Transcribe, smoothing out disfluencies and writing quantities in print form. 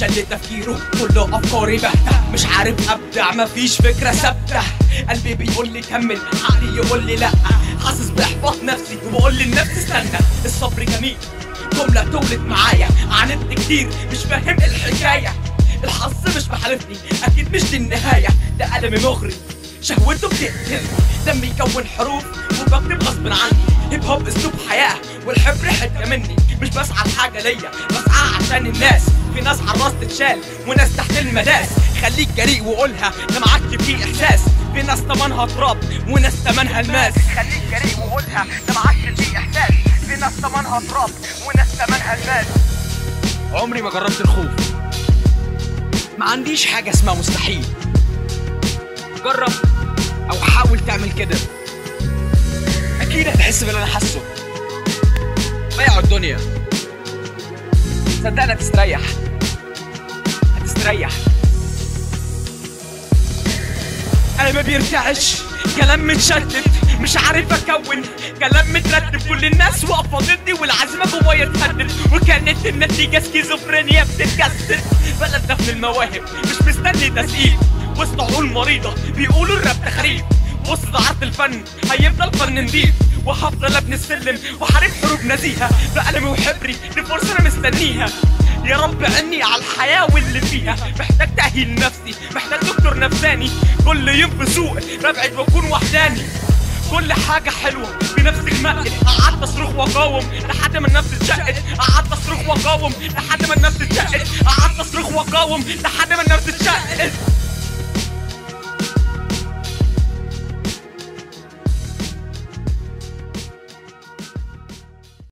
فشل تفكيره كله افكاري باهتة، مش عارف ابدع مفيش فكرة ثابتة. قلبي بيقول لي كمل، عقلي يقول لي لا، حاسس باحباط نفسي وبقول للنفس استنى. الصبر جميل، جملة تولد معايا، عاندت كتير مش فاهم الحكاية. الحظ مش محالفني اكيد مش دي النهاية، ده ألم مغري شهوته بتقتل، دمي يكون حروف وبكتب غصب عني. هيب هوب اسلوب حياة والحبر حتة مني، مش بسعى لحاجة ليا بسعى عشان الناس. في ناس على الراس تتشال وناس تحت المداس، خليك جريء وقولها ده معاك فيه احساس. في ناس تمنها تراب وناس تمنها الماس، خليك جريء وقولها ده معاك فيه احساس. في ناس تمنها تراب وناس تمنها الماس. عمري ما جربت الخوف، ما عنديش حاجة اسمها مستحيل. جرب او حاول تعمل كده، اكيد هتحس باللي انا حاسه. ضيعوا الدنيا، صدقني هتستريح هتستريح. انا ما بيرتعش كلام متشتت، مش عارف اكون كلام مترتب. كل الناس واقفه ضدي والعزيمه جوايا اتهدت، وكانت النتيجه سكيزوفرينيا بتتجسد. بلد دفن المواهب مش مستني تسقيف، وسط عقول مريضه بيقولوا الراب تخريف. وسط عرض الفن هيفضل فن نضيف، وهفضل ابني السلم وحارب حروب نزيهه. بقلمي وحبري دي فرصه انا مستنيها. يا رب عني على الحياه واللي فيها، محتاج تاهيل نفسي، محتاج دكتور نفساني. كل يوم في سوق ببعد واكون وحداني، كل حاجة حلوة بنفسي غمقت. قعدت اصرخ واقاوم لحد ما النفس اتشقت، قعدت اصرخ واقاوم لحد ما النفس اتشقت، قعدت اصرخ واقاوم لحد ما النفس اتشقت.